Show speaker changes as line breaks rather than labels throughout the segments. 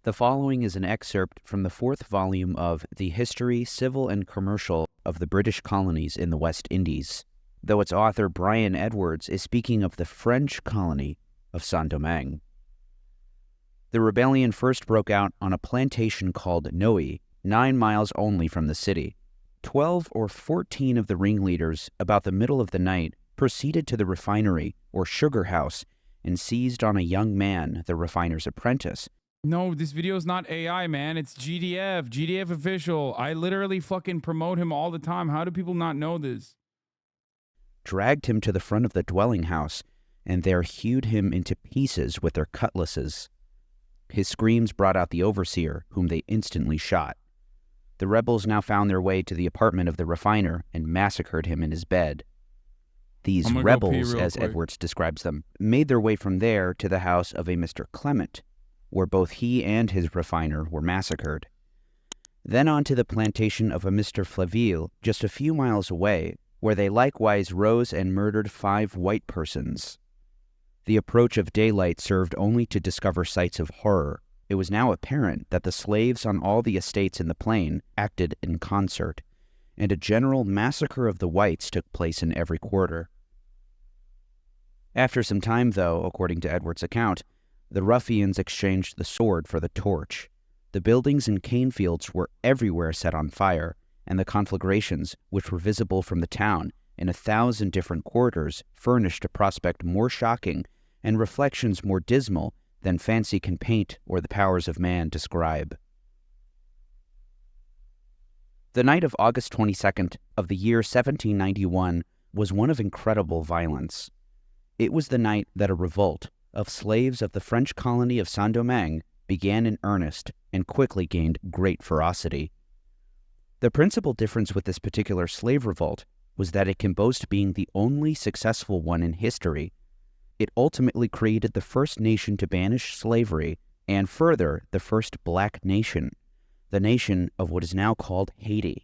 The following is an excerpt from the fourth volume of The History, Civil and Commercial of the British Colonies in the West Indies, though its author Brian Edwards is speaking of the French colony of Saint-Domingue. The rebellion first broke out on a plantation called Noe, 9 miles only from the city. 12 or 14 of the ringleaders, about the middle of the night, proceeded to the refinery or sugar house and seized on a young man, the refiner's apprentice.
No, this video is not AI, man. It's GDF official. I literally fucking promote him all the time. How do people not know this?
Dragged him to the front of the dwelling house, and there hewed him into pieces with their cutlasses. His screams brought out the overseer, whom they instantly shot. The rebels now found their way to the apartment of the refiner and massacred him in his bed. These rebels, as Edwards describes them, made their way from there to the house of a Mr. Clement, where both he and his refiner were massacred. Then on to the plantation of a Mr. Flaville, just a few miles away, where they likewise rose and murdered 5 white persons. The approach of daylight served only to discover sights of horror. It was now apparent that the slaves on all the estates in the plain acted in concert, and a general massacre of the whites took place in every quarter. After some time, though, according to Edwards' account, the ruffians exchanged the sword for the torch. The buildings and cane fields were everywhere set on fire, and the conflagrations, which were visible from the town in 1,000 different quarters, furnished a prospect more shocking and reflections more dismal than fancy can paint or the powers of man describe. The night of August 22nd of the year 1791 was one of incredible violence. It was the night that a revolt of slaves of the French colony of Saint-Domingue began in earnest and quickly gained great ferocity. The principal difference with this particular slave revolt was that it can boast being the only successful one in history. It ultimately created the first nation to banish slavery, and further, the first black nation, the nation of what is now called Haiti.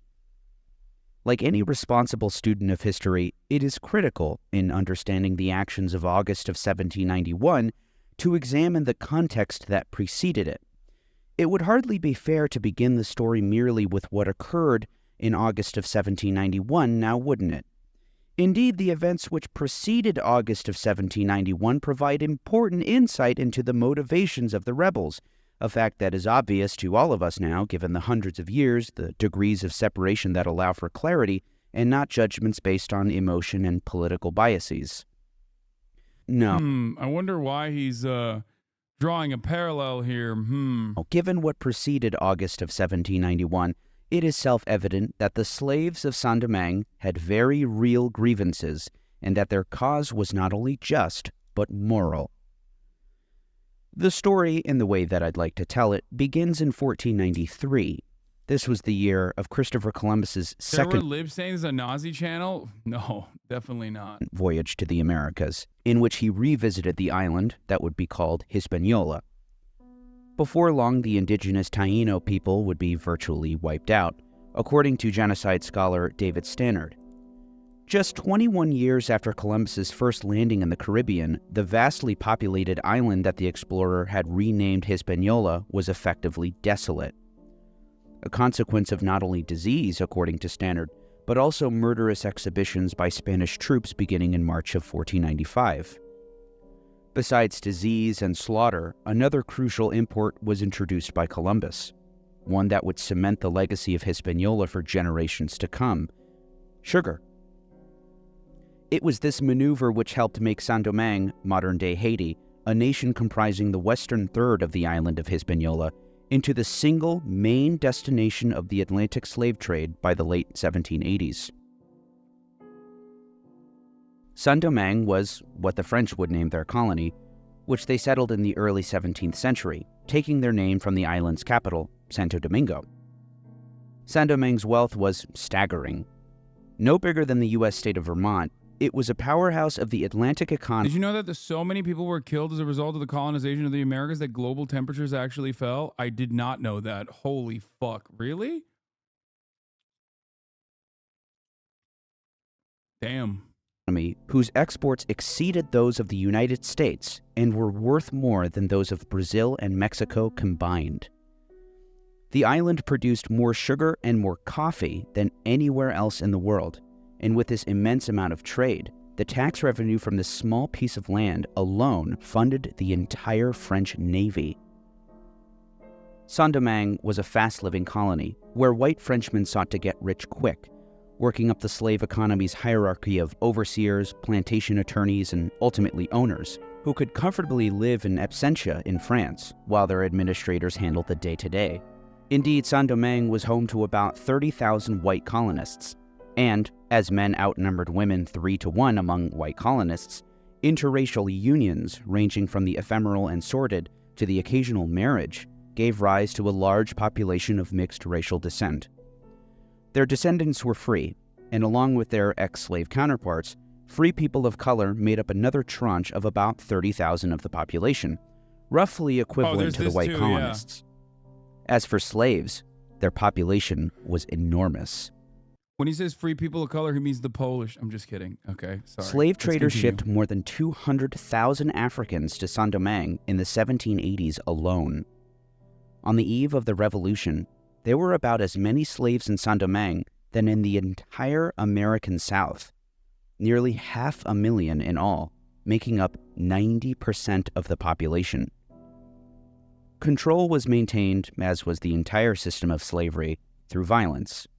Like any responsible student of history, it is critical in understanding the actions of August of 1791 to examine the context that preceded it. It would hardly be fair to begin the story merely with what occurred in August of 1791, now wouldn't it? Indeed, the events which preceded August of 1791 provide important insight into the motivations of the rebels, a fact that is obvious to all of us now, given the hundreds of years, the degrees of separation that allow for clarity, and not judgments based on emotion and political biases. No.
I wonder why he's drawing a parallel here.
Given what preceded August of 1791, it is self-evident that the slaves of Saint-Domingue had very real grievances, and that their cause was not only just, but moral. The story, in the way that I'd like to tell it, begins in 1493. This was the year of Christopher Columbus's second
lib saying this is a Nazi channel? No, definitely not.
Voyage to the Americas, in which he revisited the island that would be called Hispaniola. Before long, the indigenous Taino people would be virtually wiped out, according to genocide scholar David Stannard. Just 21 years after Columbus's first landing in the Caribbean, the vastly populated island that the explorer had renamed Hispaniola was effectively desolate. A consequence of not only disease, according to Stannard, but also murderous exhibitions by Spanish troops beginning in March of 1495. Besides disease and slaughter, another crucial import was introduced by Columbus, one that would cement the legacy of Hispaniola for generations to come: sugar. It was this maneuver which helped make Saint-Domingue, modern-day Haiti, a nation comprising the western third of the island of Hispaniola, into the single main destination of the Atlantic slave trade by the late 1780s. Saint-Domingue was what the French would name their colony, which they settled in the early 17th century, taking their name from the island's capital, Santo Domingo. Saint-Domingue's wealth was staggering. No bigger than the U.S. state of Vermont, it was a powerhouse of the Atlantic economy.
Did you know that so many people were killed as a result of the colonization of the Americas that global temperatures actually fell? I did not know that. Holy fuck. Really? Damn.
Whose exports exceeded those of the United States and were worth more than those of Brazil and Mexico combined. The island produced more sugar and more coffee than anywhere else in the world, and with this immense amount of trade, the tax revenue from this small piece of land alone funded the entire French Navy. Saint-Domingue was a fast-living colony where white Frenchmen sought to get rich quick, working up the slave economy's hierarchy of overseers, plantation attorneys, and ultimately owners, who could comfortably live in absentia in France while their administrators handled the day-to-day. Indeed, Saint-Domingue was home to about 30,000 white colonists, and, as men outnumbered women 3-to-1 among white colonists, interracial unions ranging from the ephemeral and sordid to the occasional marriage gave rise to a large population of mixed racial descent. Their descendants were free, and along with their ex-slave counterparts, free people of color made up another tranche of about 30,000 of the population, roughly equivalent to the white colonists. As for slaves, their population was enormous.
When he says free people of color, he means the Polish. I'm just kidding. Okay, sorry.
Slave traders shipped more than 200,000 Africans to Saint-Domingue in the 1780s alone. On the eve of the Revolution, there were about as many slaves in Saint-Domingue than in the entire American South, nearly 500,000 in all, making up 90% of the population. Control was maintained, as was the entire system of slavery, through violence.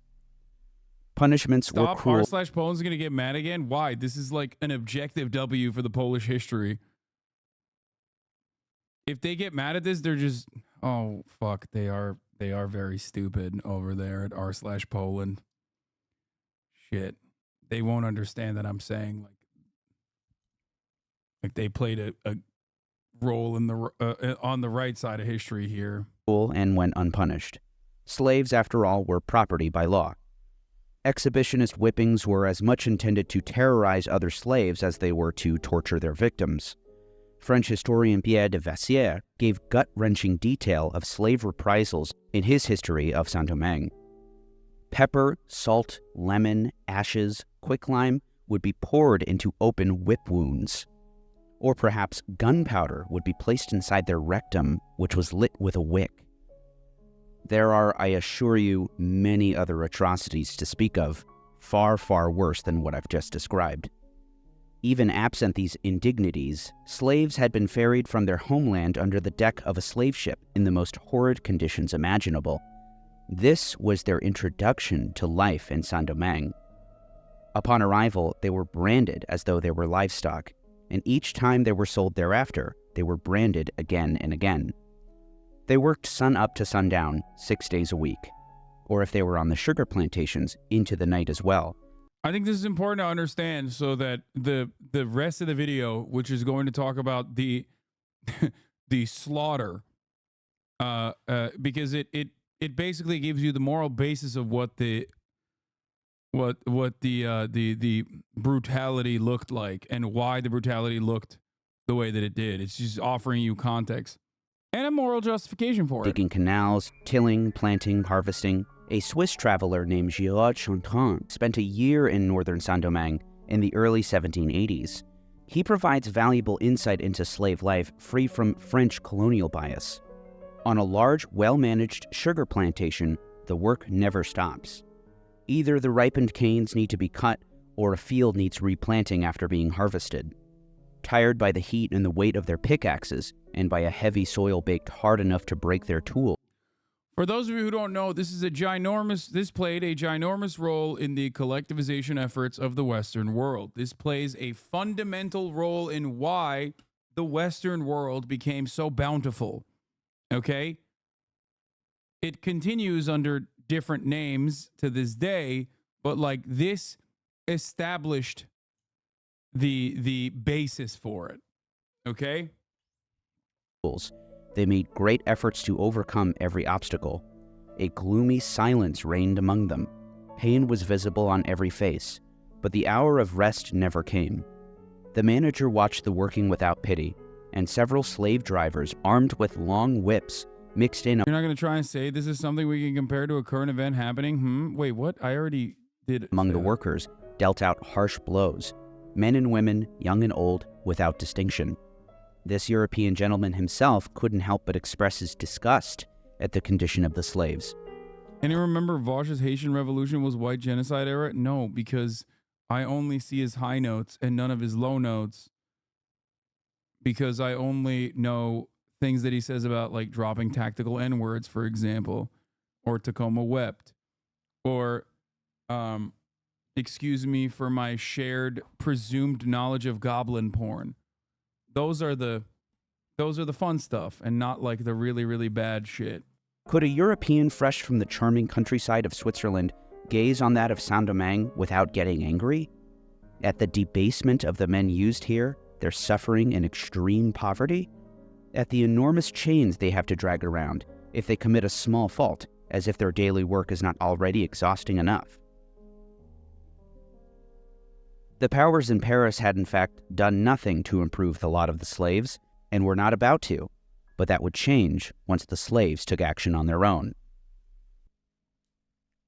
Punishments were cruel.
r/Poland's going to get mad again? Why? This is like an objective W for the Polish history. If they get mad at this, they're just, oh, fuck, they are very stupid over there at r/Poland. Shit. They won't understand that I'm saying like they played a role in the on the right side of history here.
And went unpunished. Slaves, after all, were property by law. Exhibitionist whippings were as much intended to terrorize other slaves as they were to torture their victims. French historian Pierre de Vassières gave gut-wrenching detail of slave reprisals in his history of Saint-Domingue. Pepper, salt, lemon, ashes, quicklime would be poured into open whip wounds. Or perhaps gunpowder would be placed inside their rectum, which was lit with a wick. There are, I assure you, many other atrocities to speak of, far, far worse than what I've just described. Even absent these indignities, slaves had been ferried from their homeland under the deck of a slave ship in the most horrid conditions imaginable. This was their introduction to life in Saint-Domingue. Upon arrival, they were branded as though they were livestock, and each time they were sold thereafter, they were branded again and again. They worked sun up to sundown, 6 days a week, or if they were on the sugar plantations, into the night as well.
I think this is important to understand so that the rest of the video, which is going to talk about the the slaughter, because it basically gives you the moral basis of what the brutality looked like and why the brutality looked the way that it did. It's just offering you context and a moral justification for it.
Digging canals, tilling, planting, harvesting. A Swiss traveler named Giraud Chantrant spent a year in northern Saint-Domingue in the early 1780s. He provides valuable insight into slave life free from French colonial bias. On a large, well-managed sugar plantation, the work never stops. Either the ripened canes need to be cut, or a field needs replanting after being harvested. Tired by the heat and the weight of their pickaxes, and by a heavy soil baked hard enough to break their tools.
For those of you who don't know, this played a ginormous role in the collectivization efforts of the Western world. This plays a fundamental role in why the Western world became so bountiful. Okay? It continues under different names to this day, but like this established the basis for it. Okay?
They made great efforts to overcome every obstacle. A gloomy silence reigned among them. Pain was visible on every face, but the hour of rest never came. The manager watched the working without pity, and several slave drivers armed with long whips mixed in.
You're not going to try and say this is something we can compare to a current event happening? Wait, what? I already did.
Among the workers, dealt out harsh blows. Men and women, young and old, without distinction. This European gentleman himself couldn't help but express his disgust at the condition of the slaves.
And you remember Vauch's Haitian Revolution was white genocide era? No, because I only see his high notes and none of his low notes, because I only know things that he says about like dropping tactical N-words, for example, or Tacoma wept, or excuse me for my shared presumed knowledge of goblin porn. Those are the fun stuff and not like the really, really bad shit.
Could a European fresh from the charming countryside of Switzerland gaze on that of Saint-Domingue without getting angry? At the debasement of the men used here, their suffering and extreme poverty? At the enormous chains they have to drag around if they commit a small fault, as if their daily work is not already exhausting enough? The powers in Paris had in fact done nothing to improve the lot of the slaves, and were not about to, but that would change once the slaves took action on their own.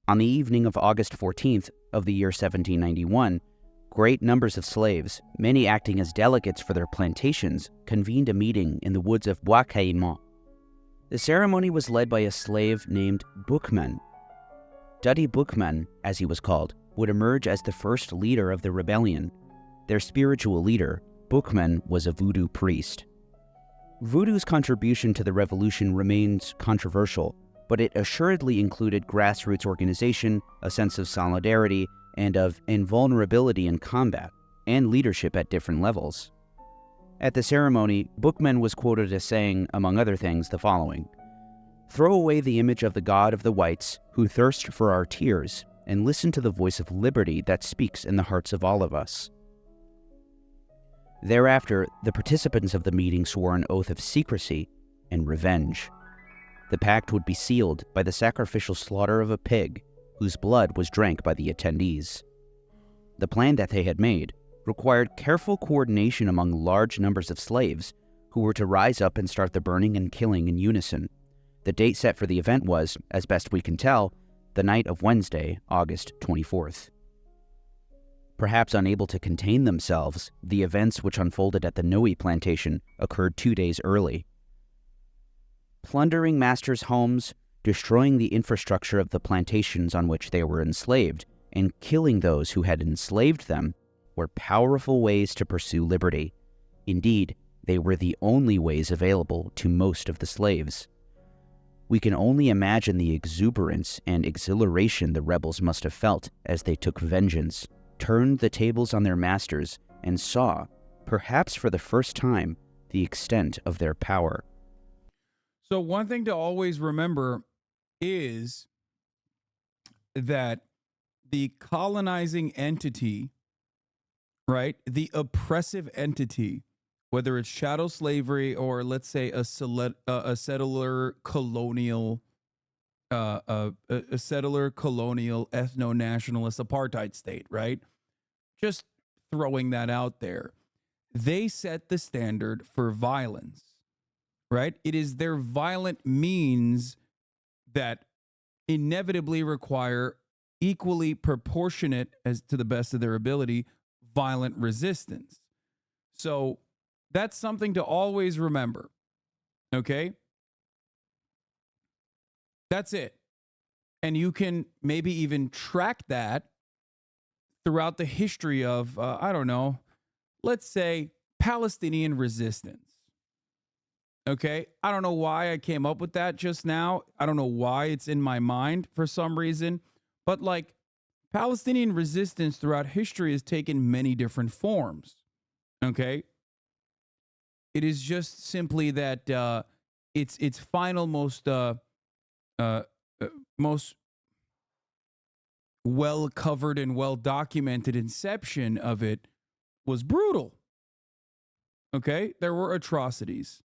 On the evening of August 14th of the year 1791, great numbers of slaves, many acting as delegates for their plantations, convened a meeting in the woods of Bois Caïman. The ceremony was led by a slave named Boukman. Duddy Boukman, as he was called, would emerge as the first leader of the rebellion. Their spiritual leader, Boukman, was a voodoo priest. Voodoo's contribution to the revolution remains controversial, but it assuredly included grassroots organization, a sense of solidarity, and of invulnerability in combat, and leadership at different levels. At the ceremony, Boukman was quoted as saying, among other things, the following: "Throw away the image of the God of the whites, who thirst for our tears, and listen to the voice of liberty that speaks in the hearts of all of us." Thereafter, the participants of the meeting swore an oath of secrecy and revenge. The pact would be sealed by the sacrificial slaughter of a pig, whose blood was drank by the attendees. The plan that they had made required careful coordination among large numbers of slaves, who were to rise up and start the burning and killing in unison. The date set for the event was, as best we can tell, the night of Wednesday, August 24th. Perhaps unable to contain themselves, the events which unfolded at the Noe plantation occurred 2 days early. Plundering masters' homes, destroying the infrastructure of the plantations on which they were enslaved, and killing those who had enslaved them were powerful ways to pursue liberty. Indeed, they were the only ways available to most of the slaves. We can only imagine the exuberance and exhilaration the rebels must have felt as they took vengeance, turned the tables on their masters, and saw, perhaps for the first time, the extent of their power.
So one thing to always remember is that the colonizing entity, right, the oppressive entity, whether it's chattel slavery or let's say a settler colonial ethno-nationalist apartheid state, right? Just throwing that out there. They set the standard for violence, right? It is their violent means that inevitably require equally proportionate, as to the best of their ability, violent resistance. So that's something to always remember, okay? That's it. And you can maybe even track that throughout the history of, I don't know, let's say Palestinian resistance. Okay? I don't know why I came up with that just now. I don't know why it's in my mind for some reason. But like Palestinian resistance throughout history has taken many different forms. Okay? It is just simply that its final most well covered and well documented inception of it was brutal. Okay? There were atrocities.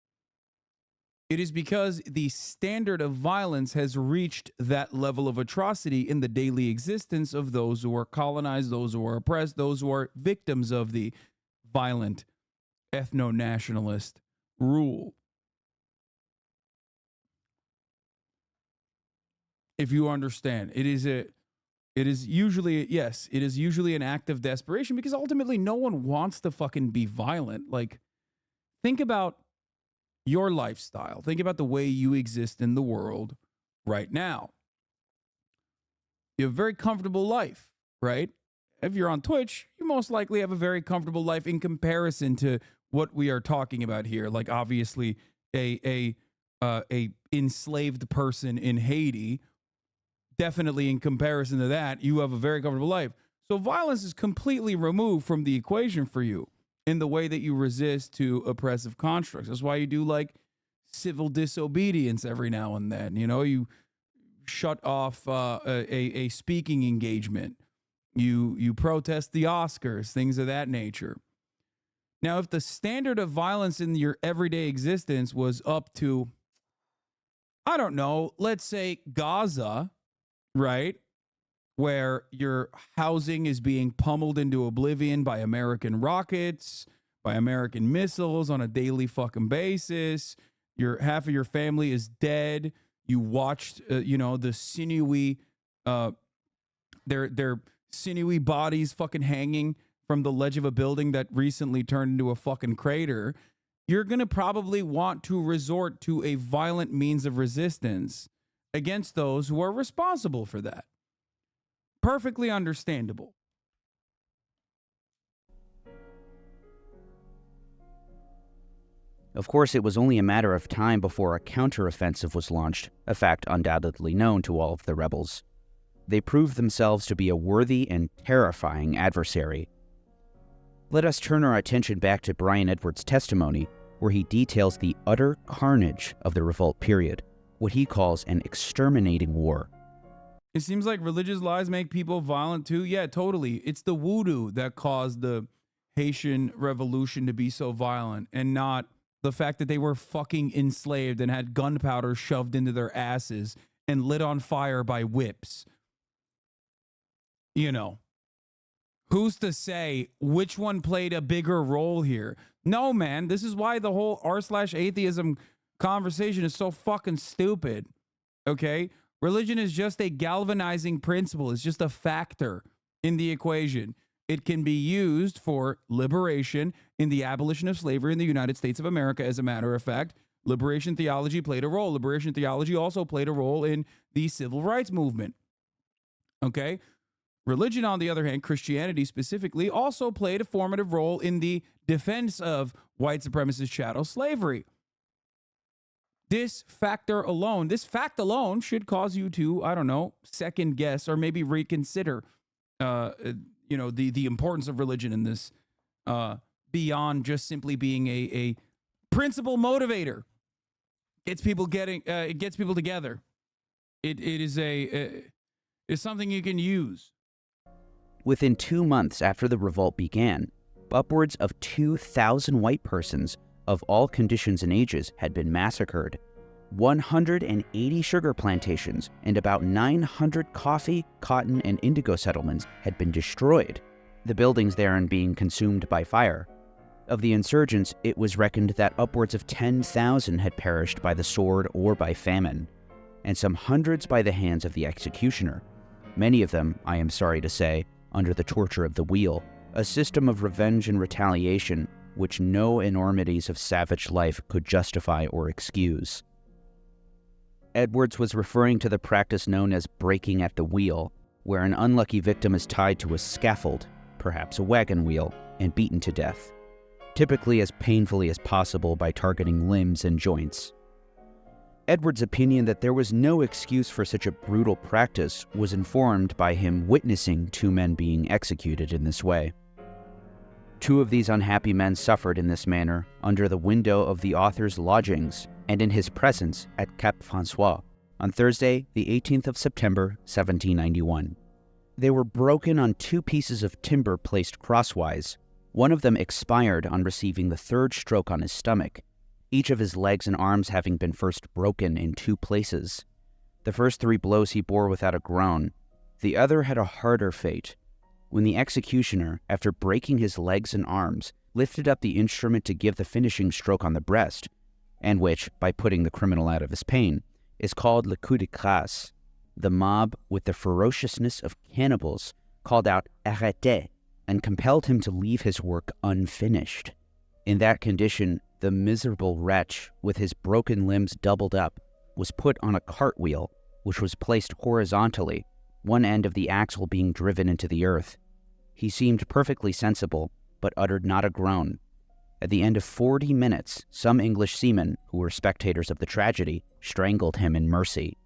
It is because the standard of violence has reached that level of atrocity in the daily existence of those who are colonized, those who are oppressed, those who are victims of the violent ethno-nationalist rule. If you understand, it is usually an act of desperation, because ultimately no one wants to fucking be violent. Like, think about your lifestyle. Think about the way you exist in the world right now. You have a very comfortable life, right? If you're on Twitch, you most likely have a very comfortable life in comparison to what we are talking about here. Like obviously a enslaved person in Haiti, definitely in comparison to that, you have a very comfortable life. So violence is completely removed from the equation for you in the way that you resist to oppressive constructs. That's why you do like civil disobedience every now and then. You know, you shut off a speaking engagement. You protest the Oscars, things of that nature. Now, if the standard of violence in your everyday existence was up to, I don't know, let's say Gaza, right? Where your housing is being pummeled into oblivion by American rockets, by American missiles on a daily fucking basis. Half of your family is dead. You watched, the sinewy, their sinewy bodies fucking hanging from the ledge of a building that recently turned into a fucking crater. You're going to probably want to resort to a violent means of resistance against those who are responsible for that. Perfectly understandable.
Of course, it was only a matter of time before a counteroffensive was launched, a fact undoubtedly known to all of the rebels. They proved themselves to be a worthy and terrifying adversary. Let us turn our attention back to Brian Edwards' testimony, where he details the utter carnage of the revolt period, what he calls an exterminating war.
It seems like religious lies make people violent too. Yeah, totally. It's the voodoo that caused the Haitian revolution to be so violent, and not the fact that they were fucking enslaved and had gunpowder shoved into their asses and lit on fire by whips. You know, who's to say which one played a bigger role here? No, man, this is why the whole r/atheism conversation is so fucking stupid. Okay? Religion is just a galvanizing principle. It's just a factor in the equation. It can be used for liberation in the abolition of slavery in the United States of America, as a matter of fact. Liberation theology played a role. Liberation theology also played a role in the civil rights movement. Okay? Religion, on the other hand, Christianity specifically, also played a formative role in the defense of white supremacist chattel slavery. This fact alone should cause you to, I don't know, second guess or maybe reconsider, the importance of religion in this, beyond just simply being a principle motivator. It gets people together. It's something you can use.
Within 2 months after the revolt began, upwards of 2,000 white persons of all conditions and ages had been massacred. 180 sugar plantations and about 900 coffee, cotton, and indigo settlements had been destroyed, the buildings therein being consumed by fire. Of the insurgents, it was reckoned that upwards of 10,000 had perished by the sword or by famine, and some hundreds by the hands of the executioner, many of them, I am sorry to say, under the torture of the wheel, a system of revenge and retaliation which no enormities of savage life could justify or excuse. Edwards was referring to the practice known as breaking at the wheel, where an unlucky victim is tied to a scaffold, perhaps a wagon wheel, and beaten to death, typically as painfully as possible by targeting limbs and joints. Edwards' opinion that there was no excuse for such a brutal practice was informed by him witnessing 2 men being executed in this way. 2 of these unhappy men suffered in this manner under the window of the author's lodgings and in his presence at Cap Francois on Thursday, the 18th of September, 1791. They were broken on 2 pieces of timber placed crosswise. One of them expired on receiving the 3rd stroke on his stomach, each of his legs and arms having been first broken in 2 places. The first 3 blows he bore without a groan. The other had a harder fate. When the executioner, after breaking his legs and arms, lifted up the instrument to give the finishing stroke on the breast, and which, by putting the criminal out of his pain, is called le coup de grâce, the mob, with the ferociousness of cannibals, called out arrêtez, and compelled him to leave his work unfinished. In that condition, The miserable wretch, with his broken limbs doubled up, was put on a cartwheel, which was placed horizontally, one end of the axle being driven into the earth. He seemed perfectly sensible, but uttered not a groan. At the end of 40 minutes, some English seamen, who were spectators of the tragedy, strangled him in mercy.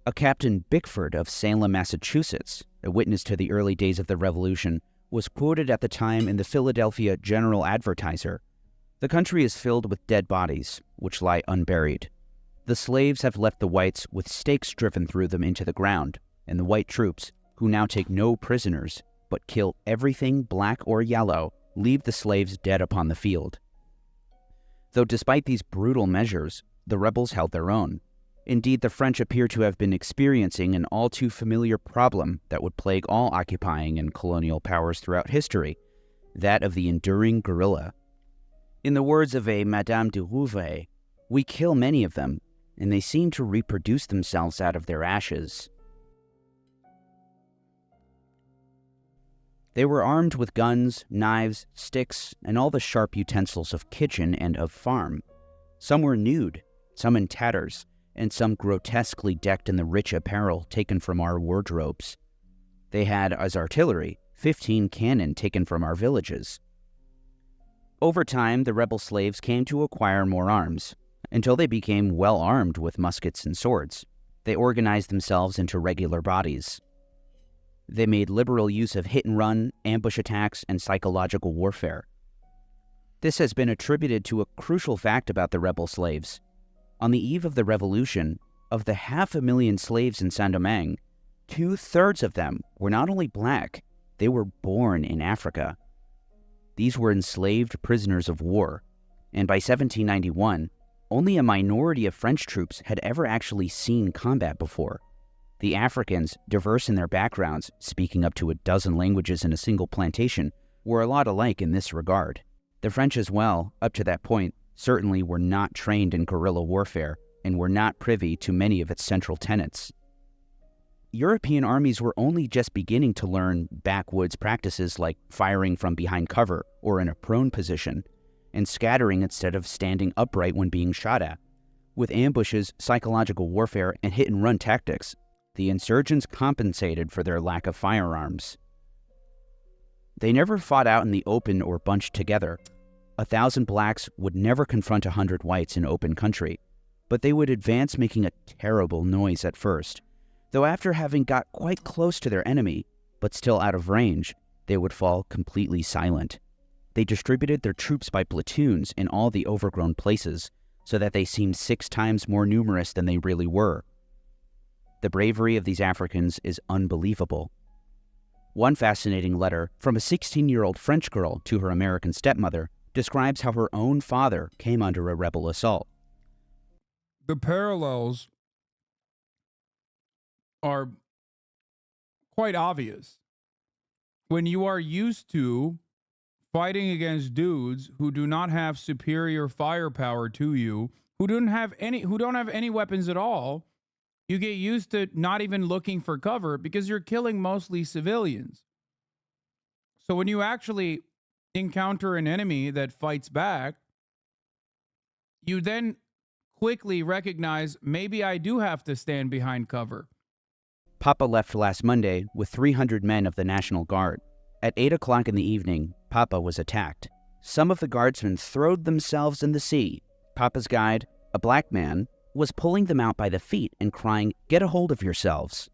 A Captain Bickford of Salem, Massachusetts, a witness to the early days of the Revolution, was quoted at the time in the Philadelphia General Advertiser. "The country is filled with dead bodies, which lie unburied. The slaves have left the whites with stakes driven through them into the ground, and the white troops, who now take no prisoners, but kill everything black or yellow, leave the slaves dead upon the field." Though despite these brutal measures, the rebels held their own. Indeed, the French appear to have been experiencing an all too familiar problem that would plague all occupying and colonial powers throughout history, that of the enduring guerrilla. In the words of a Madame de Rouvray, "We kill many of them, and they seem to reproduce themselves out of their ashes." They were armed with guns, knives, sticks, and all the sharp utensils of kitchen and of farm. Some were nude, some in tatters, and some grotesquely decked in the rich apparel taken from our wardrobes. They had, as artillery, 15 cannon taken from our villages. Over time, the rebel slaves came to acquire more arms, until they became well armed with muskets and swords. They organized themselves into regular bodies. They made liberal use of hit-and-run, ambush attacks, and psychological warfare. This has been attributed to a crucial fact about the rebel slaves. On the eve of the Revolution, of the 500,000 slaves in Saint-Domingue, 2/3 of them were not only black, they were born in Africa. These were enslaved prisoners of war, and by 1791, only a minority of French troops had ever actually seen combat before. The Africans, diverse in their backgrounds, speaking up to a dozen languages in a single plantation, were a lot alike in this regard. The French as well, up to that point, certainly were not trained in guerrilla warfare and were not privy to many of its central tenets. European armies were only just beginning to learn backwoods practices like firing from behind cover or in a prone position, and scattering instead of standing upright when being shot at. With ambushes, psychological warfare, and hit-and-run tactics, the insurgents compensated for their lack of firearms. They never fought out in the open or bunched together. 1,000 blacks would never confront 100 whites in open country, but they would advance making a terrible noise at first, though after having got quite close to their enemy, but still out of range, they would fall completely silent. They distributed their troops by platoons in all the overgrown places, so that they seemed 6 times more numerous than they really were. The bravery of these Africans is unbelievable. One fascinating letter from a 16-year-old French girl to her American stepmother describes how her own father came under a rebel assault.
The parallels are quite obvious. When you are used to fighting against dudes who do not have superior firepower to you, who don't have any weapons at all, you get used to not even looking for cover because you're killing mostly civilians. So when you actually encounter an enemy that fights back, you then quickly recognize, maybe I do have to stand behind cover.
Papa left last Monday with 300 men of the National Guard. At 8 o'clock in the evening, Papa was attacked. Some of the guardsmen throwed themselves in the sea. Papa's guide, a black man, was pulling them out by the feet and crying, "Get a hold of yourselves."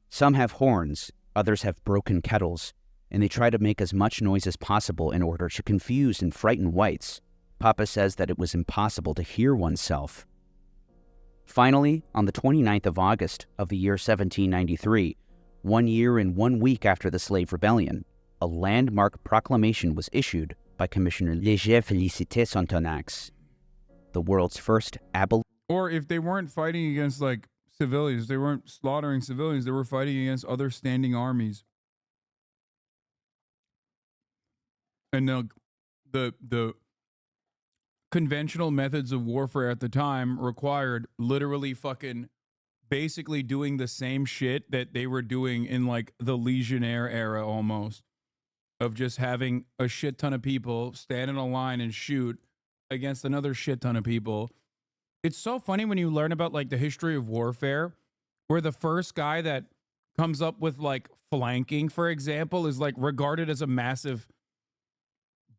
Some have horns, others have broken kettles, and they try to make as much noise as possible in order to confuse and frighten whites. Papa says that it was impossible to hear oneself. Finally, on the 29th of August of the year 1793, 1 year and 1 week after the Slave Rebellion, a landmark proclamation was issued by Commissioner Léger Félicité Sontonax, the world's first abolition.
Or if they weren't fighting against like civilians, they weren't slaughtering civilians, they were fighting against other standing armies. And the conventional methods of warfare at the time required literally fucking basically doing the same shit that they were doing in like the Legionnaire era almost. of just having a shit ton of people stand in a line and shoot against another shit ton of people. It's so funny when you learn about like the history of warfare, where the first guy that comes up with like flanking, for example, is like regarded as a massive,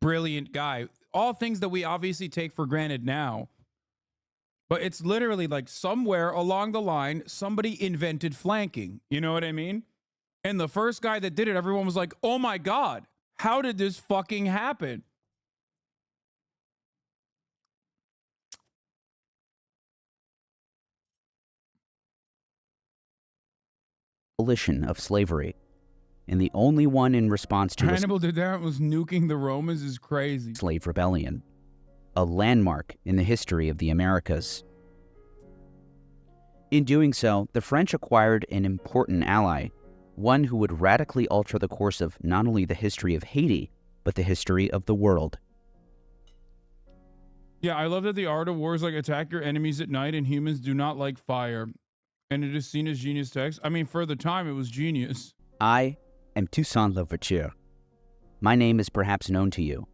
brilliant guy. All things that we obviously take for granted now. But it's literally like somewhere along the line, somebody invented flanking. You know what I mean? And the first guy that did it, everyone was like, oh my God, how did this fucking happen?
Abolition of slavery, and the only one in response to
Hannibal did that, was nuking the Romans, is crazy.
Slave rebellion, a landmark in the history of the Americas. In doing so, the French acquired an important ally, one who would radically alter the course of not only the history of Haiti, but the history of the world.
Yeah, I love that the art of war is like attack your enemies at night and humans do not like fire. And it is seen as genius text. I mean, for the time, it was genius.
I am Toussaint Louverture. My name is perhaps known to you.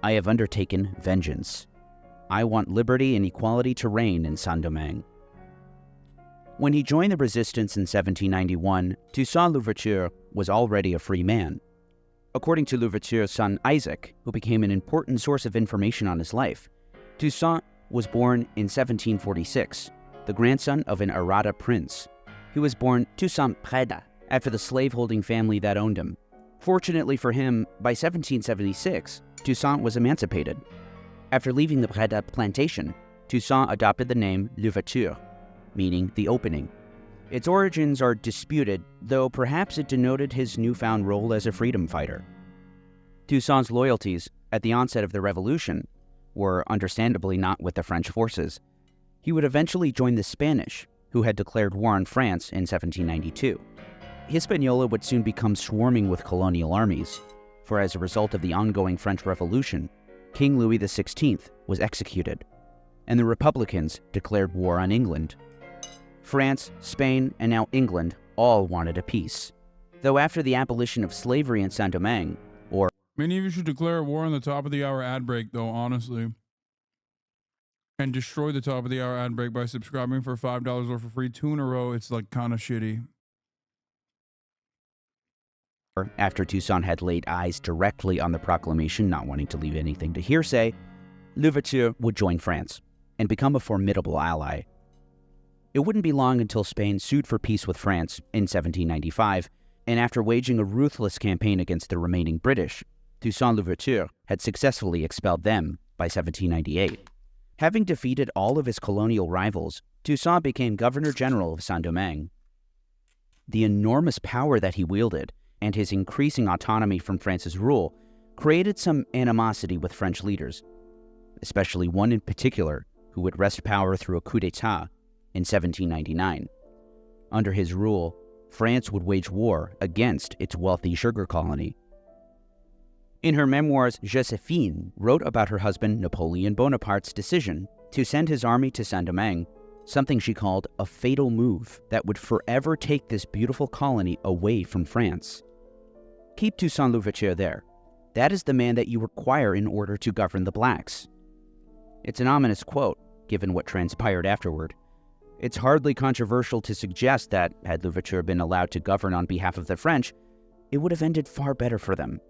I have undertaken vengeance. I want liberty and equality to reign in Saint-Domingue. When he joined the resistance in 1791, Toussaint Louverture was already a free man. According to Louverture's son Isaac, who became an important source of information on his life, Toussaint was born in 1746, the grandson of an Arada prince. He was born Toussaint Preda, after the slaveholding family that owned him. Fortunately for him, by 1776, Toussaint was emancipated. After leaving the Preda plantation, Toussaint adopted the name Louverture, meaning the opening. Its origins are disputed, though perhaps it denoted his newfound role as a freedom fighter. Toussaint's loyalties at the onset of the revolution were understandably not with the French forces. He would eventually join the Spanish, who had declared war on France in 1792. Hispaniola would soon become swarming with colonial armies, for as a result of the ongoing French Revolution, King Louis XVI was executed, and the Republicans declared war on England. France, Spain, and now England all wanted a peace. Though after the abolition of slavery in Saint-Domingue, or
Many of you should declare war on the top of the hour ad break, though, honestly. And destroy the top of the hour ad break by subscribing for $5 or for free 2 in a row. It's like kind of shitty.
after Toussaint had laid eyes directly on the proclamation, not wanting to leave anything to hearsay, Louverture would join France and become a formidable ally. It wouldn't be long until Spain sued for peace with France in 1795, and after waging a ruthless campaign against the remaining British, Toussaint Louverture had successfully expelled them by 1798. Having defeated all of his colonial rivals, Toussaint became Governor-General of Saint-Domingue. The enormous power that he wielded and his increasing autonomy from France's rule created some animosity with French leaders, especially one in particular who would wrest power through a coup d'etat in 1799. Under his rule, France would wage war against its wealthy sugar colony. In her memoirs, Joséphine wrote about her husband Napoleon Bonaparte's decision to send his army to Saint-Domingue, something she called a fatal move that would forever take this beautiful colony away from France. Keep Toussaint Louverture there. That is the man that you require in order to govern the blacks. It's an ominous quote, given what transpired afterward. It's hardly controversial to suggest that, had Louverture been allowed to govern on behalf of the French, it would have ended far better for them.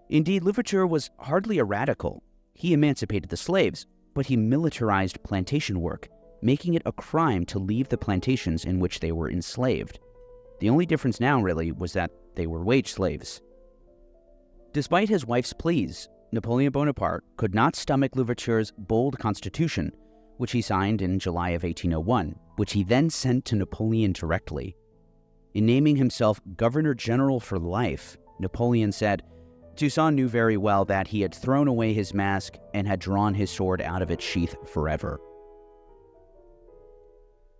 Indeed, Louverture was hardly a radical. He emancipated the slaves, but he militarized plantation work, making it a crime to leave the plantations in which they were enslaved. The only difference now, really, was that they were wage slaves. Despite his wife's pleas, Napoleon Bonaparte could not stomach Louverture's bold constitution, which he signed in July of 1801, which he then sent to Napoleon directly. In naming himself Governor-General for life, Napoleon said, Toussaint knew very well that he had thrown away his mask and had drawn his sword out of its sheath forever.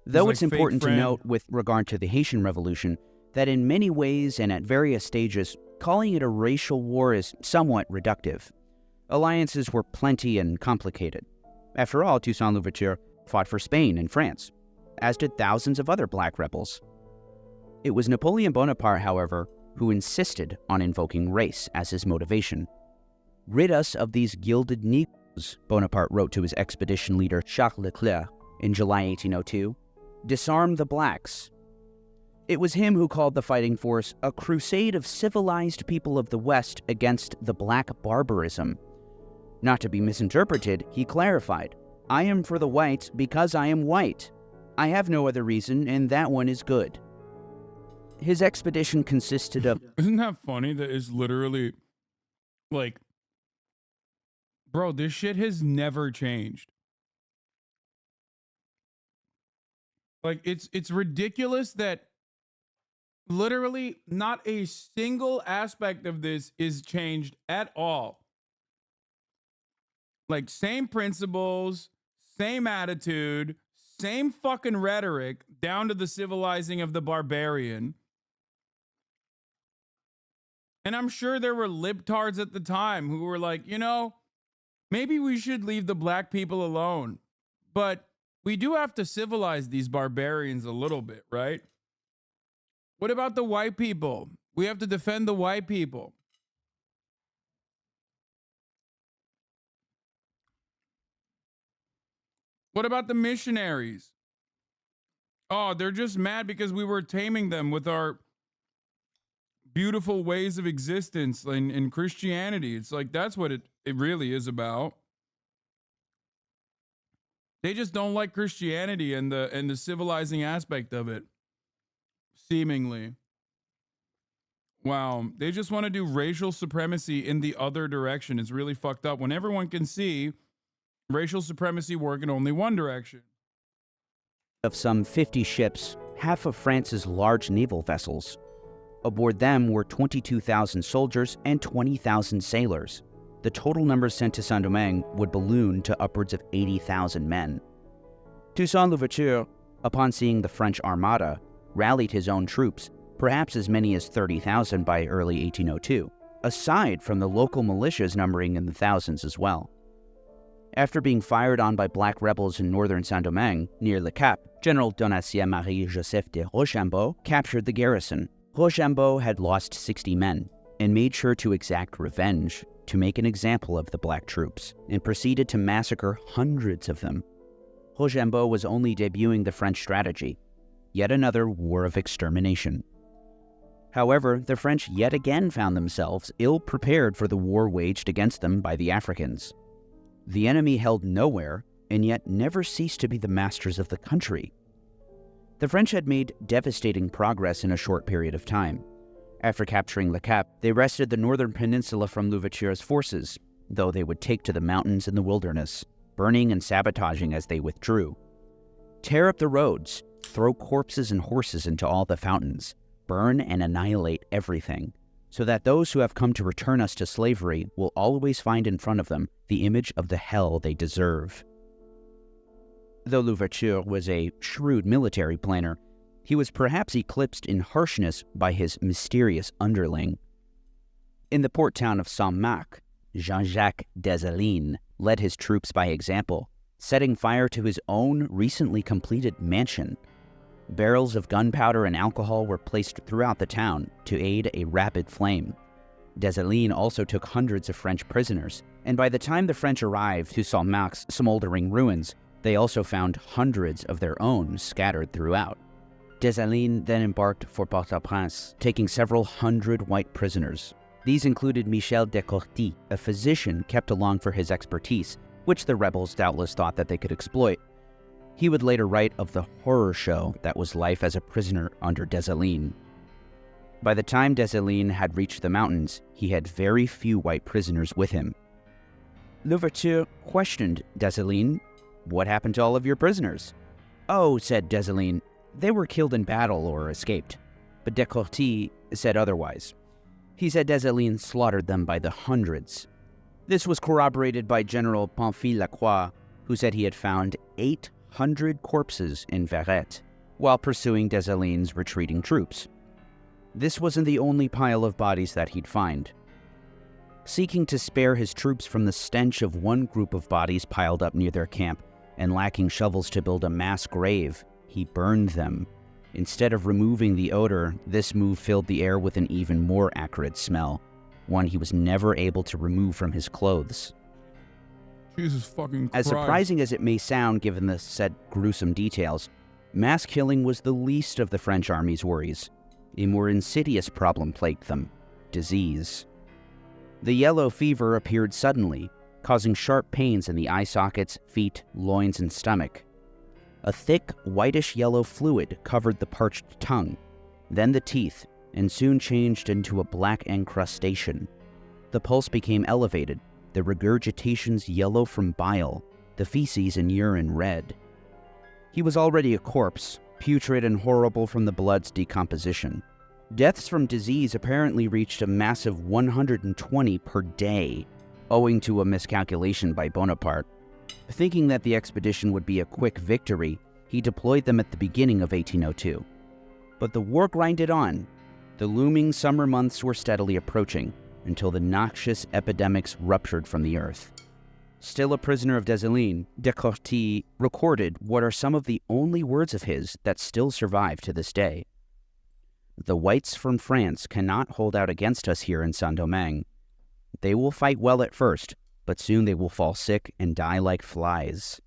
Though it's important to note with regard to the Haitian Revolution that in many ways and at various stages, calling it a racial war is somewhat reductive. Alliances were plenty and complicated. After all, Toussaint Louverture fought for Spain and France, as did thousands of other black rebels. It was Napoleon Bonaparte, however, who insisted on invoking race as his motivation. "Rid us of these gilded Negroes," Bonaparte wrote to his expedition leader Jacques Leclerc in July 1802. "Disarm the blacks." It was him who called the fighting force a crusade of civilized people of the West against the black barbarism. Not to be misinterpreted, he clarified, "I am for the whites because I am white. I have no other reason, and that one is good." His expedition consisted of...
Isn't that funny that it's literally like, bro, this shit has never changed. Like, it's ridiculous that literally not a single aspect of this is changed at all. Like, same principles, same attitude, same fucking rhetoric, down to the civilizing of the barbarian. And I'm sure there were libtards at the time who were like, you know, maybe we should leave the black people alone. But we do have to civilize these barbarians a little bit, right? What about the white people? We have to defend the white people. What about the missionaries? Oh, they're just mad because we were taming them with our beautiful ways of existence in Christianity. It's like, that's what it really is about. They just don't like Christianity and the civilizing aspect of it, seemingly. Wow, they just want to do racial supremacy in the other direction. It's really fucked up when everyone can see racial supremacy work in only one direction.
Of some 50 ships, half of France's large naval vessels. Aboard them were 22,000 soldiers and 20,000 sailors. The total numbers sent to Saint-Domingue would balloon to upwards of 80,000 men. Toussaint Louverture, upon seeing the French Armada, rallied his own troops, perhaps as many as 30,000 by early 1802, aside from the local militias numbering in the thousands as well. After being fired on by black rebels in northern Saint-Domingue, near Le Cap, General Donatien Marie-Joseph de Rochambeau captured the garrison. Rochambeau had lost 60 men and made sure to exact revenge to make an example of the black troops and proceeded to massacre hundreds of them. Rochambeau was only debuting the French strategy, yet another war of extermination. However, the French yet again found themselves ill-prepared for the war waged against them by the Africans. The enemy held nowhere and yet never ceased to be the masters of the country. The French had made devastating progress in a short period of time. After capturing Le Cap, they wrested the northern peninsula from Louverture's forces, though they would take to the mountains and the wilderness, burning and sabotaging as they withdrew. Tear up the roads, throw corpses and horses into all the fountains, burn and annihilate everything, so that those who have come to return us to slavery will always find in front of them the image of the hell they deserve. Though Louverture was a shrewd military planner, he was perhaps eclipsed in harshness by his mysterious underling. In the port town of Saint-Marc, Jean-Jacques Dessalines led his troops by example, setting fire to his own recently completed mansion. Barrels of gunpowder and alcohol were placed throughout the town to aid a rapid flame. Dessalines also took hundreds of French prisoners, and by the time the French arrived to Saint-Marc's smoldering ruins, they also found hundreds of their own scattered throughout. Dessalines then embarked for Port-au-Prince, taking several hundred white prisoners. These included Michel de Courty, a physician kept along for his expertise, which the rebels doubtless thought that they could exploit. He would later write of the horror show that was life as a prisoner under Dessalines. By the time Dessalines had reached the mountains, he had very few white prisoners with him. Louverture questioned Dessalines, "What happened to all of your prisoners?" "Oh," said Dessalines, "they were killed in battle or escaped." But de Courty said otherwise. He said Dessalines slaughtered them by the hundreds. This was corroborated by General Pamphile Lacroix, who said he had found 800 corpses in Verret while pursuing Dessalines' retreating troops. This wasn't the only pile of bodies that he'd find. Seeking to spare his troops from the stench of one group of bodies piled up near their camp, and lacking shovels to build a mass grave, he burned them. Instead of removing the odor, this move filled the air with an even more acrid smell, one he was never able to remove from his clothes.
Jesus fucking Christ.
As surprising as it may sound given the said gruesome details, mass killing was the least of the French army's worries. A more insidious problem plagued them: disease. The yellow fever appeared suddenly, causing sharp pains in the eye sockets, feet, loins, and stomach. A thick, whitish-yellow fluid covered the parched tongue, then the teeth, and soon changed into a black encrustation. The pulse became elevated, the regurgitations yellow from bile, the feces and urine red. He was already a corpse, putrid and horrible from the blood's decomposition. Deaths from disease apparently reached a massive 120 per day, owing to a miscalculation by Bonaparte. Thinking that the expedition would be a quick victory, he deployed them at the beginning of 1802. But the war grinded on. The looming summer months were steadily approaching, until the noxious epidemics ruptured from the earth. Still a prisoner of Dessalines, Descourtis recorded what are some of the only words of his that still survive to this day. "The whites from France cannot hold out against us here in Saint-Domingue. They will fight well at first, but soon they will fall sick and die like flies."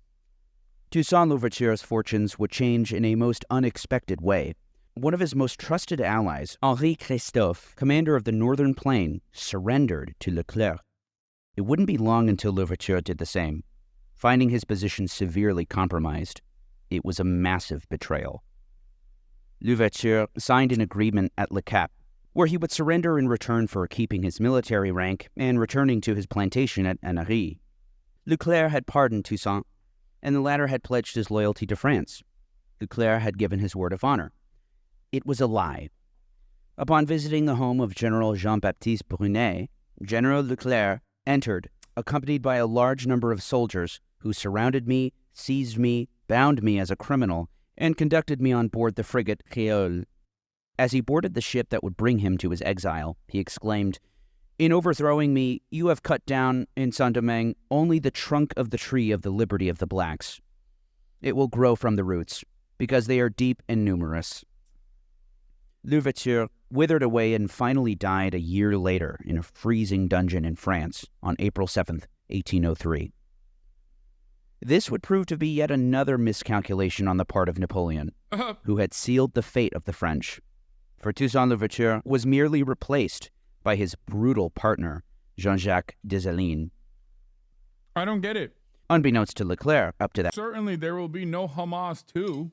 Toussaint Louverture's fortunes would change in a most unexpected way. One of his most trusted allies, Henri Christophe, commander of the Northern Plain, surrendered to Leclerc. It wouldn't be long until Louverture did the same. Finding his position severely compromised, it was a massive betrayal. Louverture signed an agreement at Le Cap, where he would surrender in return for keeping his military rank and returning to his plantation at Annery. Leclerc had pardoned Toussaint, and the latter had pledged his loyalty to France. Leclerc had given his word of honor. It was a lie. Upon visiting the home of General Jean-Baptiste Brunet, General Leclerc entered, accompanied by a large number of soldiers who surrounded me, seized me, bound me as a criminal, and conducted me on board the frigate Creole. As he boarded the ship that would bring him to his exile, he exclaimed, "In overthrowing me, you have cut down, in Saint-Domingue, only the trunk of the tree of the liberty of the blacks. It will grow from the roots, because they are deep and numerous." Louverture withered away and finally died a year later in a freezing dungeon in France on April 7th, 1803. This would prove to be yet another miscalculation on the part of Napoleon, who had sealed the fate of the French. For Toussaint Louverture was merely replaced by his brutal partner, Jean-Jacques Dessalines.
I don't get it.
Unbeknownst to Leclerc, up to that.
Certainly there will be no Hamas too.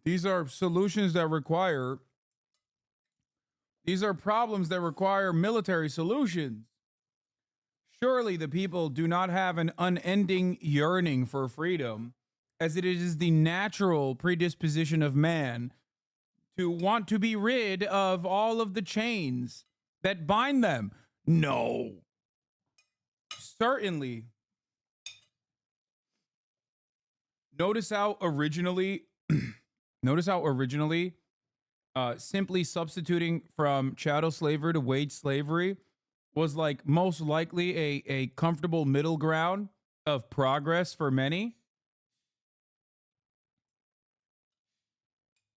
These are solutions that require, these are problems that require military solutions. Surely the people do not have an unending yearning for freedom, as it is the natural predisposition of man to want to be rid of all of the chains that bind them. No. Certainly. Notice how originally simply substituting from chattel slavery to wage slavery was like most likely a comfortable middle ground of progress for many.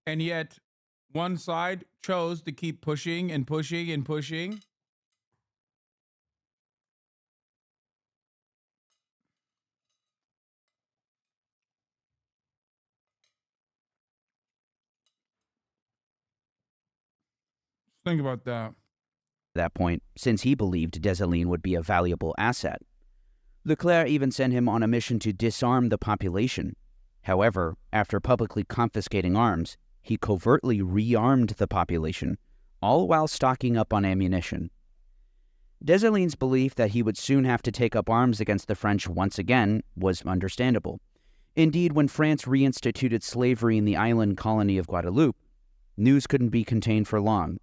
And yet one side chose to keep pushing and pushing and pushing. Think about that.
That point, since he believed Dessalines would be a valuable asset. Leclerc even sent him on a mission to disarm the population. However, after publicly confiscating arms, he covertly rearmed the population, all while stocking up on ammunition. Dessalines' belief that he would soon have to take up arms against the French once again was understandable. Indeed, when France reinstituted slavery in the island colony of Guadeloupe, news couldn't be contained for long.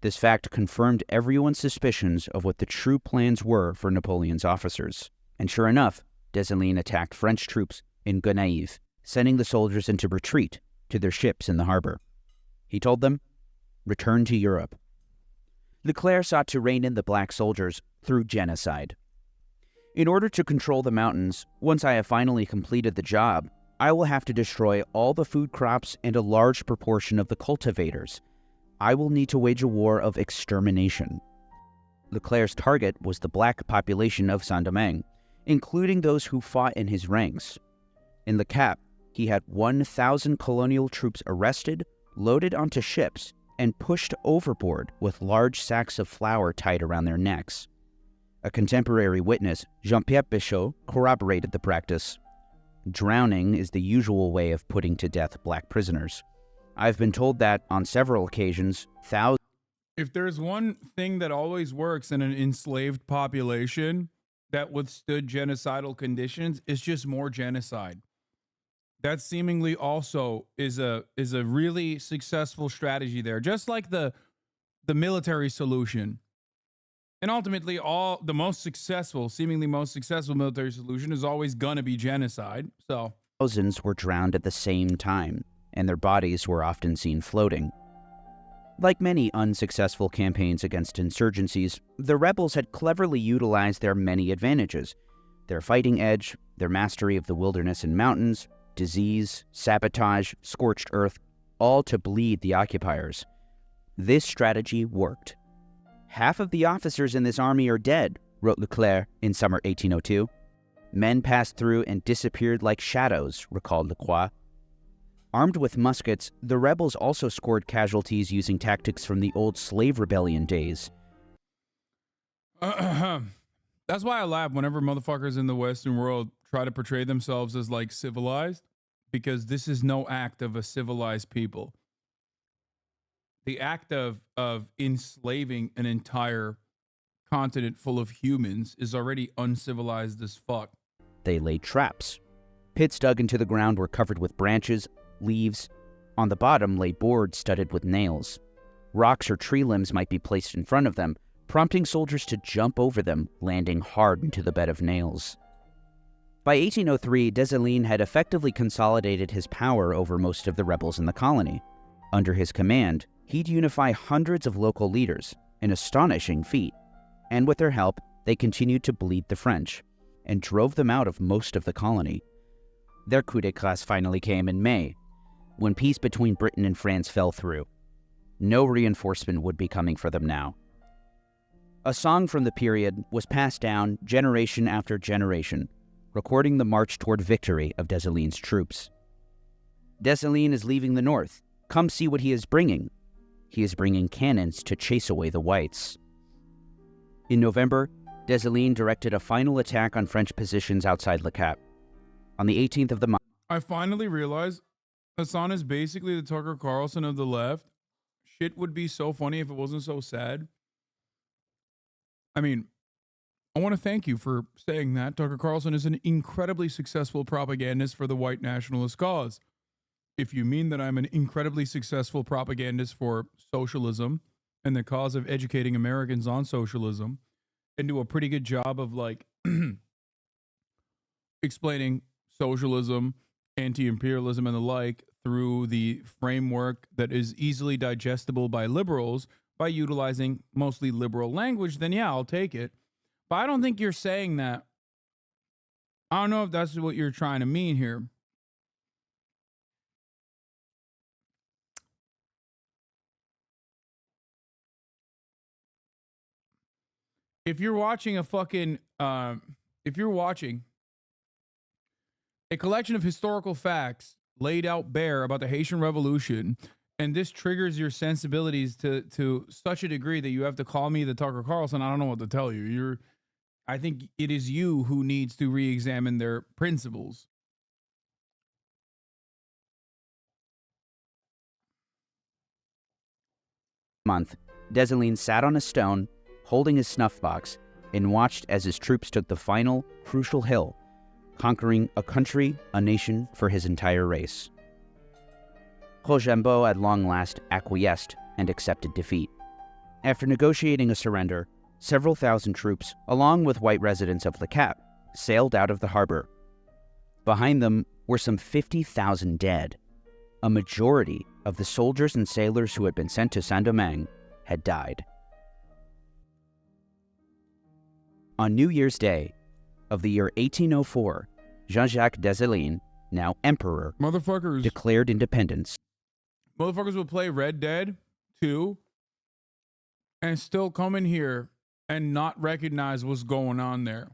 This fact confirmed everyone's suspicions of what the true plans were for Napoleon's officers. And sure enough, Dessalines attacked French troops in Gonaïves, sending the soldiers into retreat to their ships in the harbor. He told them, "Return to Europe." Leclerc sought to rein in the black soldiers through genocide. "In order to control the mountains, once I have finally completed the job, I will have to destroy all the food crops and a large proportion of the cultivators. I will need to wage a war of extermination. Leclerc's target was the black population of Saint-Domingue, including those who fought in his ranks. In Le Cap, he had 1,000 colonial troops arrested, loaded onto ships, and pushed overboard with large sacks of flour tied around their necks. A contemporary witness, Jean-Pierre Bichot, corroborated the practice. Drowning is the usual way of putting to death black prisoners. I've been told that, on several occasions, thousands...
If there's one thing that always works in an enslaved population that withstood genocidal conditions, it's just more genocide. That seemingly also is a really successful strategy there, just like the military solution. And ultimately, seemingly most successful military solution is always gonna be genocide. So
thousands were drowned at the same time, and their bodies were often seen floating. Like many unsuccessful campaigns against insurgencies, the rebels had cleverly utilized their many advantages: their fighting edge, their mastery of the wilderness and mountains, disease, sabotage, scorched earth, all to bleed the occupiers. This strategy worked. "Half of the officers in this army are dead," wrote Leclerc in summer 1802. "Men passed through and disappeared like shadows," recalled Lacroix. Armed with muskets, the rebels also scored casualties using tactics from the old slave rebellion days.
That's why I laugh whenever motherfuckers in the Western world try to portray themselves as like civilized, because this is no act of a civilized people. The act of enslaving an entire continent full of humans is already uncivilized as fuck.
They laid traps. Pits dug into the ground were covered with branches, leaves. On the bottom lay boards studded with nails. Rocks or tree limbs might be placed in front of them, prompting soldiers to jump over them, landing hard into the bed of nails. By 1803, Dessalines had effectively consolidated his power over most of the rebels in the colony. Under his command, he'd unify hundreds of local leaders, an astonishing feat, and with their help, they continued to bleed the French, and drove them out of most of the colony. Their coup d'éclat finally came in May, when peace between Britain and France fell through. No reinforcement would be coming for them now. A song from the period was passed down generation after generation, recording the march toward victory of Dessalines' troops. "Dessalines is leaving the north. Come see what he is bringing. He is bringing cannons to chase away the whites." In November, Dessalines directed a final attack on French positions outside Le Cap. On the 18th of the month,
I finally realized Hasan is basically the Tucker Carlson of the left. Shit would be so funny if it wasn't so sad. I mean, I want to thank you for saying that. Tucker Carlson is an incredibly successful propagandist for the white nationalist cause. If you mean that I'm an incredibly successful propagandist for socialism and the cause of educating Americans on socialism, and do a pretty good job of like explaining socialism, anti-imperialism, and the like through the framework that is easily digestible by liberals by utilizing mostly liberal language, then yeah, I'll take it. But I don't think you're saying that. I don't know if that's what you're trying to mean here. If you're watching a collection of historical facts laid out bare about the Haitian Revolution, and this triggers your sensibilities to such a degree that you have to call me the Tucker Carlson, I don't know what to tell you. I think it is you who needs to re-examine their principles.
month, Dessalines sat on a stone, holding his snuff box, and watched as his troops took the final, crucial hill, conquering a country, a nation for his entire race. Rochambeau at long last acquiesced and accepted defeat. After negotiating a surrender, several thousand troops, along with white residents of Le Cap, sailed out of the harbor. Behind them were some 50,000 dead. A majority of the soldiers and sailors who had been sent to Saint-Domingue had died. On New Year's Day of the year 1804, Jean-Jacques Dessalines, now emperor,
Motherfuckers.
declared independence.
Motherfuckers will play Red Dead 2 and still come in here and not recognize what's going on there.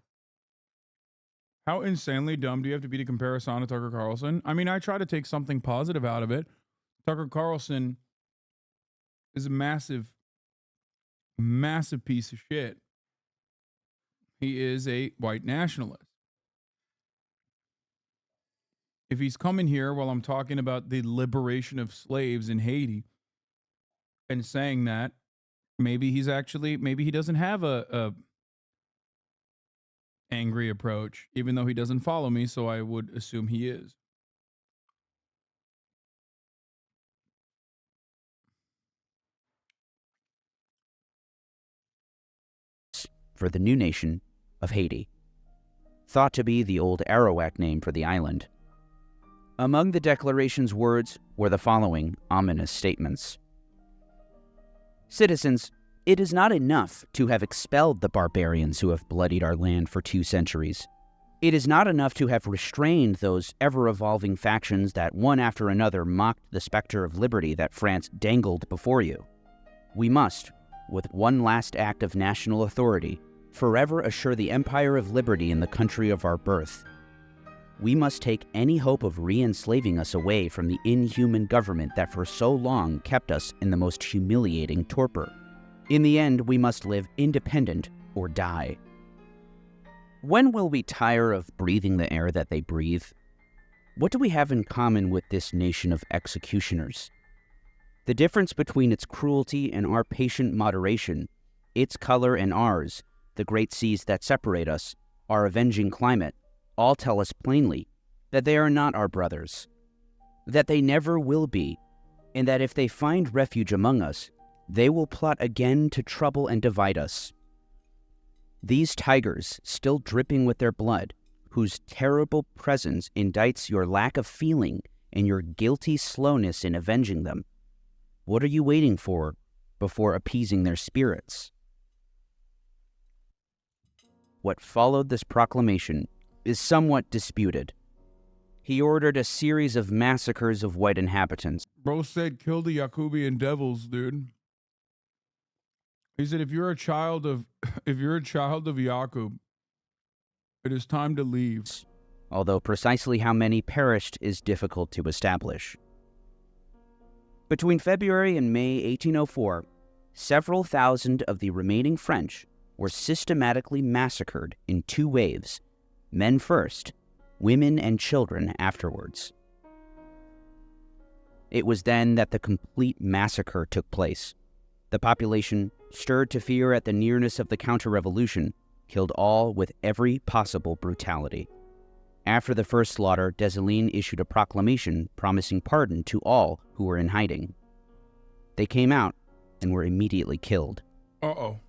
How insanely dumb do you have to be to compare Hasan to Tucker Carlson? I mean, I try to take something positive out of it. Tucker Carlson is a massive, massive piece of shit. He is a white nationalist. If he's coming here while I'm talking about the liberation of slaves in Haiti and saying that, maybe he doesn't have a angry approach, even though he doesn't follow me, so I would assume he is.
For the new nation of Haiti, thought to be the old Arawak name for the island. Among the declaration's words were the following ominous statements. Citizens, it is not enough to have expelled the barbarians who have bloodied our land for 2 centuries. It is not enough to have restrained those ever-evolving factions that one after another mocked the specter of liberty that France dangled before you. We must, with one last act of national authority, forever assure the empire of liberty in the country of our birth. We must take any hope of re-enslaving us away from the inhuman government that for so long kept us in the most humiliating torpor. In the end, we must live independent or die. When will we tire of breathing the air that they breathe? What do we have in common with this nation of executioners? The difference between its cruelty and our patient moderation, its color and ours, the great seas that separate us, our avenging climate, all tell us plainly that they are not our brothers, that they never will be, and that if they find refuge among us, they will plot again to trouble and divide us. These tigers, still dripping with their blood, whose terrible presence indicts your lack of feeling and your guilty slowness in avenging them, what are you waiting for before appeasing their spirits? What followed this proclamation is somewhat disputed. He ordered a series of massacres of white inhabitants.
Bro said, kill the Yakubian devils, dude. He said, if you're a child of Yakub, it is time to leave.
Although precisely how many perished is difficult to establish. Between February and May 1804, several thousand of the remaining French were systematically massacred in 2 waves, men first, women and children afterwards. It was then that the complete massacre took place. The population, stirred to fear at the nearness of the counter-revolution, killed all with every possible brutality. After the first slaughter, Dessalines issued a proclamation promising pardon to all who were in hiding. They came out and were immediately killed.
Uh-oh.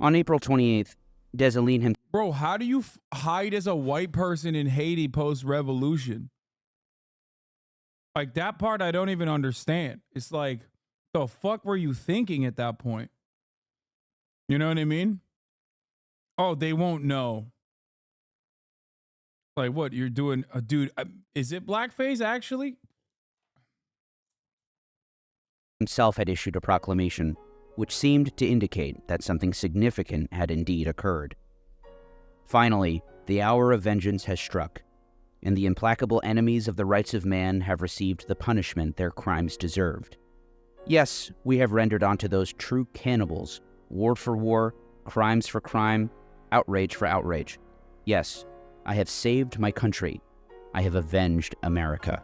On April 28th, Dessalines himself...
Bro, how do you hide as a white person in Haiti post-revolution? Like, that part I don't even understand. It's like, the fuck were you thinking at that point? You know what I mean? Oh, they won't know. Like, what, you're doing a dude... is it blackface, actually?
Himself had issued a proclamation, which seemed to indicate that something significant had indeed occurred. Finally, the hour of vengeance has struck, and the implacable enemies of the rights of man have received the punishment their crimes deserved. Yes, we have rendered unto those true cannibals, war for war, crimes for crime, outrage for outrage. Yes, I have saved my country. I have avenged America.